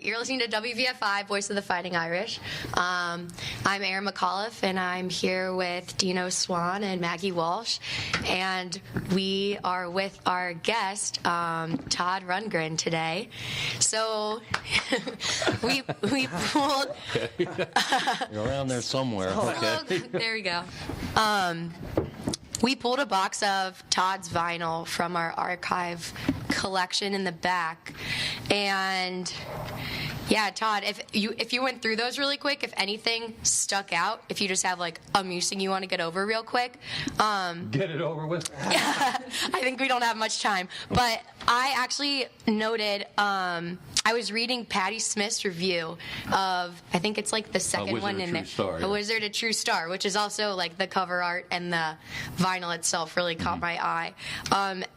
You're listening to WVFI Voice of the Fighting Irish. I'm Erin McAuliffe, and I'm here with Dino Swan and Maggie Walsh, and we are with our guest, Todd Rundgren, today. So we pulled... You're around there somewhere. Okay. There we go. We pulled a box of Todd's vinyl from our archive collection in the back, and yeah, Todd, if you went through those really quick, if anything stuck out, if you just have like a musing you want to get over real quick, Get it over with. I think we don't have much time, but I actually noted, I was reading Patti Smith's review of, I think it's like the second one in there, A Wizard, a True Star, which is also like the cover art and the vinyl itself really caught my eye.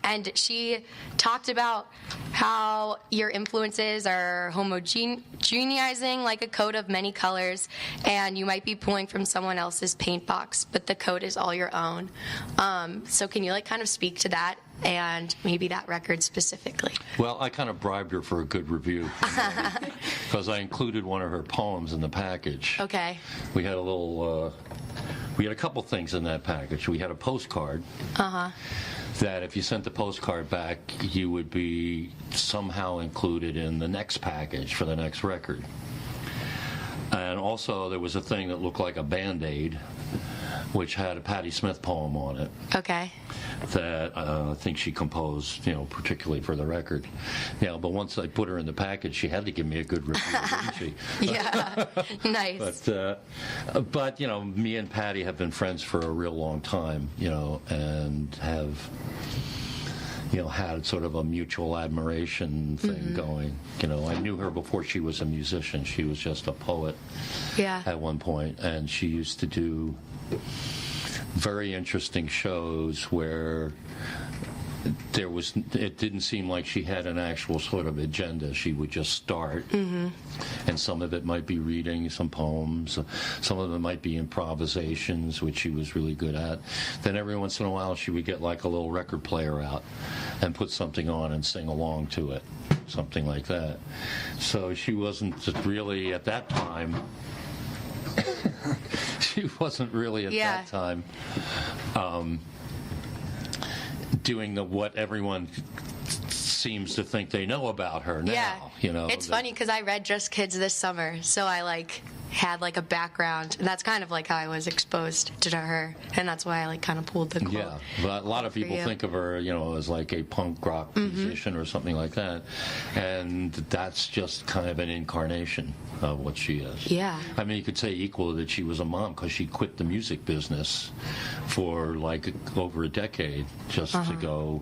And she talked about how your influences are homogenizing like a coat of many colors, and you might be pulling from someone else's paint box, but the coat is all your own. So can you like kind of speak to that? And maybe that record specifically. Well, I kind of bribed her for a good review because I included one of her poems in the package. Okay. We had a couple things in that package. We had a postcard. That if you sent the postcard back, you would be somehow included in the next package for the next record. And also there was a thing that looked like a Band-Aid, which had a Patti Smith poem on it. Okay. That I think she composed, particularly for the record. But once I put her in the package, she had to give me a good review, didn't she? Yeah, nice. But me and Patti have been friends for a real long time, and have, had sort of a mutual admiration thing going. I knew her before she was a musician. She was just a poet at one point, and she used to do very interesting shows where it didn't seem like she had an actual sort of agenda. She would just start, and some of it might be reading some poems, some of it might be improvisations, which she was really good at. Then every once in a while she would get like a little record player out and put something on and sing along to it, something like that. So she wasn't really at that time she wasn't really at that time doing what everyone seems to think they know about her now. It's funny because I read Just Kids this summer, so I had a background, and that's kind of like how I was exposed to her, and that's why I kind of pulled the quote. Yeah, but a lot of people think of her, as like a punk rock musician or something like that, and that's just kind of an incarnation of what she is. Yeah. I mean, you could say equally that she was a mom because she quit the music business for over a decade just to go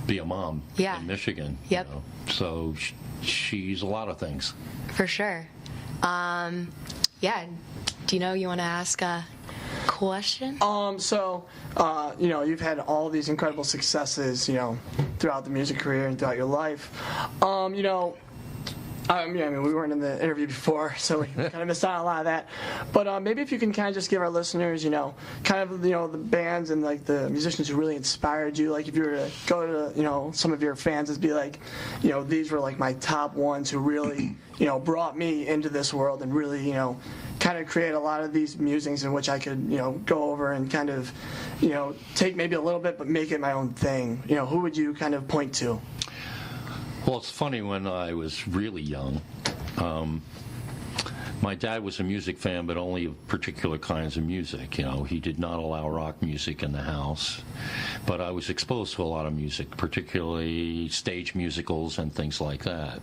be a mom in Michigan. Yep. So she's a lot of things. For sure. Do you want to ask a question? You've had all these incredible successes, throughout the music career and throughout your life. We weren't in the interview before, so we kind of missed out on a lot of that. But maybe if you can kind of just give our listeners, the bands and the musicians who really inspired you. Like if you were to go to, some of your fans and be like, these were like my top ones who really, brought me into this world and really, kind of create a lot of these musings in which I could, go over and kind of, take maybe a little bit but make it my own thing. Who would you kind of point to? Well, it's funny, when I was really young, my dad was a music fan, but only of particular kinds of music. He did not allow rock music in the house, but I was exposed to a lot of music, particularly stage musicals and things like that.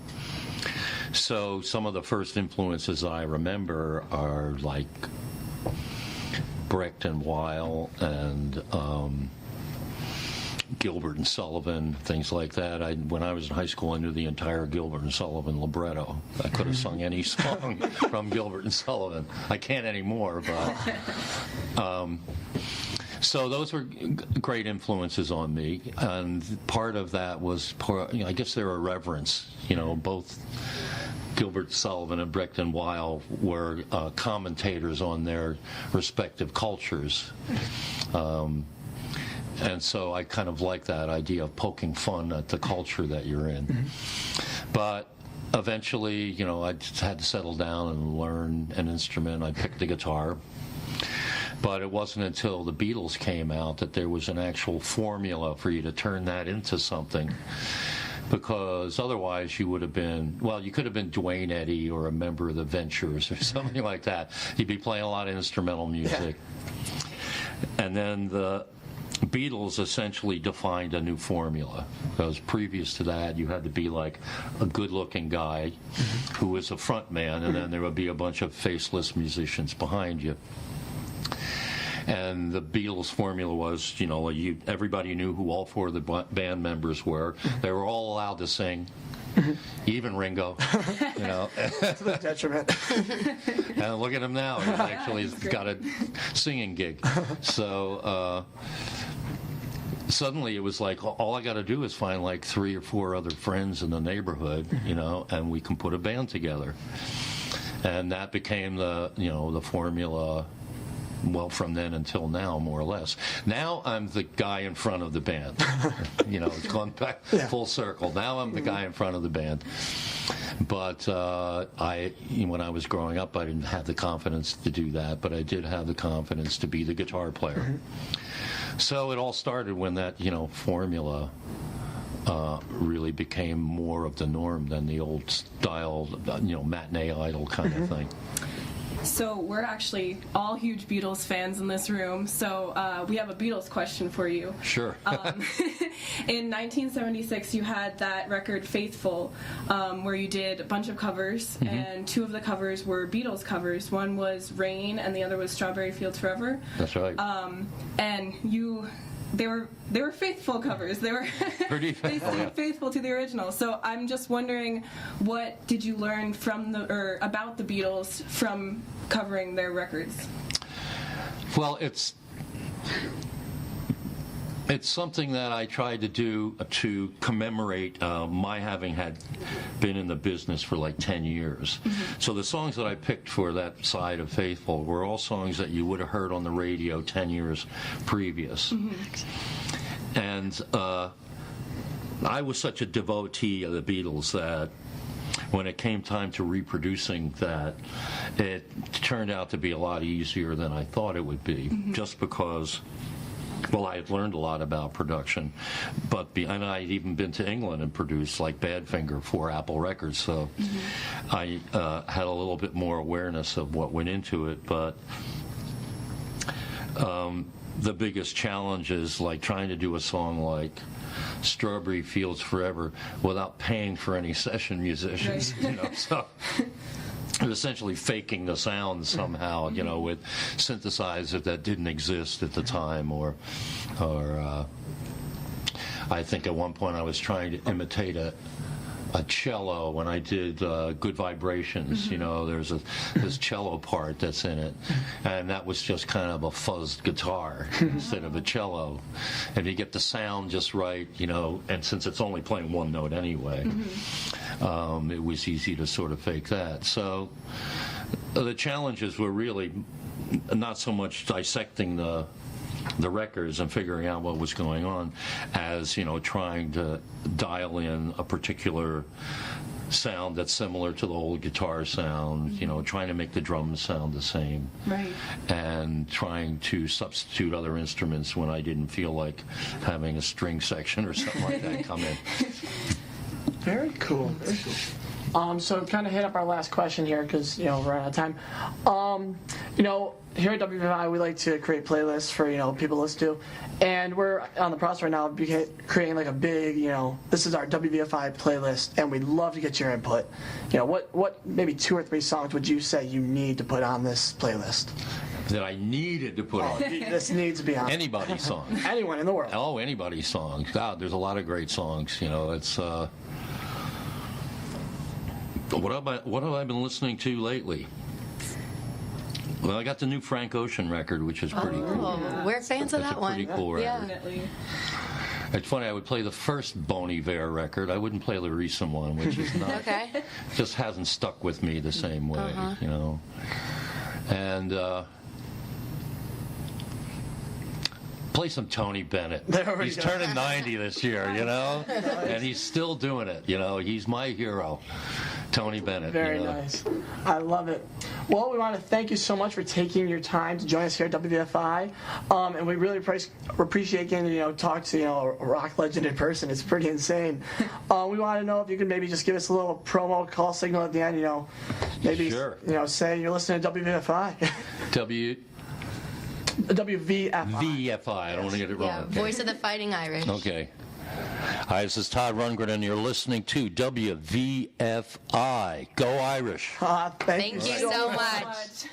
So some of the first influences I remember are like Brecht and Weil and Gilbert and Sullivan, things like that. When I was in high school, I knew the entire Gilbert and Sullivan libretto. I could have sung any song from Gilbert and Sullivan. I can't anymore, but so those were great influences on me, and part of that was, I guess, their irreverence. Both Gilbert Sullivan and Brecht and Weil were commentators on their respective cultures. And so I kind of like that idea of poking fun at the culture that you're in. But eventually, I just had to settle down and learn an instrument. I picked the guitar. But it wasn't until the Beatles came out that there was an actual formula for you to turn that into something. Because otherwise you would have been, you could have been Duane Eddy or a member of the Ventures or something like that. You'd be playing a lot of instrumental music. Yeah. And then the Beatles essentially defined a new formula. Because previous to that, you had to be like a good-looking guy who was a front man, and then there would be a bunch of faceless musicians behind you. And the Beatles' formula was, everybody knew who all four of the band members were. They were all allowed to sing, even Ringo. To the detriment. And look at him now. He's got a singing gig. So suddenly it was like, all I got to do is find like 3 or 4 other friends in the neighborhood, and we can put a band together. And that became the formula. Well, from then until now, more or less. Now I'm the guy in front of the band. It's gone back full circle. Now I'm the guy in front of the band. But when I was growing up, I didn't have the confidence to do that, but I did have the confidence to be the guitar player. So it all started when that, formula really became more of the norm than the old style, matinee idol kind of thing. So we're actually all huge Beatles fans in this room, so we have a Beatles question for you. Sure. In 1976, you had that record Faithful, where you did a bunch of covers, and 2 of the covers were Beatles covers. One was Rain, and the other was Strawberry Fields Forever. That's right. And they were faithful covers. They were pretty faithful, faithful to the original. So I'm just wondering, what did you learn about the Beatles from covering their records? Well, it's something that I tried to do to commemorate my having been in the business for like 10 years. So the songs that I picked for that side of Faithful were all songs that you would have heard on the radio 10 years previous. And I was such a devotee of the Beatles that when it came time to reproducing that, it turned out to be a lot easier than I thought it would be, just because I had learned a lot about production, and I had even been to England and produced like Badfinger for Apple Records, so I had a little bit more awareness of what went into it. But the biggest challenge is like trying to do a song like Strawberry Fields Forever without paying for any session musicians, so essentially faking the sound somehow, with synthesizers that didn't exist at the time, or I think at one point I was trying to imitate a cello when I did Good Vibrations. There's this cello part that's in it, and that was just kind of a fuzzed guitar instead of a cello. And you get the sound just right, and since it's only playing one note anyway, it was easy to sort of fake that. So the challenges were really not so much dissecting the records and figuring out what was going on as, trying to dial in a particular sound that's similar to the old guitar sound, trying to make the drums sound the same. Right. And trying to substitute other instruments when I didn't feel like having a string section or something like that come in. Very cool. Very cool. So kind of hit up our last question here because, we're out of time. Here at WVFI, we like to create playlists for, people to listen to. And we're on the process right now of creating like a big, this is our WVFI playlist, and we'd love to get your input. What maybe 2 or 3 songs would you say you need to put on this playlist? That I needed to put on. This needs to be on. Anybody's song. Anyone in the world. Oh, anybody's song. God, there's a lot of great songs. It's... What have I been listening to lately? Well, I got the new Frank Ocean record, which is pretty cool. We're fans of that one. Pretty cool record. Definitely. It's funny, I would play the first Bon Iver record. I wouldn't play the recent one, which is not... Okay. Just hasn't stuck with me the same way, And Play some Tony Bennett. He's turning 90 this year, and he's still doing it. He's my hero, Tony Bennett. Very nice. I love it. Well, we want to thank you so much for taking your time to join us here at WVFI, and we really appreciate getting to talk to a rock legend in person. It's pretty insane. We want to know if you could maybe just give us a little promo call signal at the end. Maybe sure. Say you're listening to WVFI. WVFI. VFI. I don't want to get it wrong. Yeah, Voice of the Fighting Irish. Okay. Hi, this is Todd Rundgren, and you're listening to WVFI. Go Irish. Thank you so much.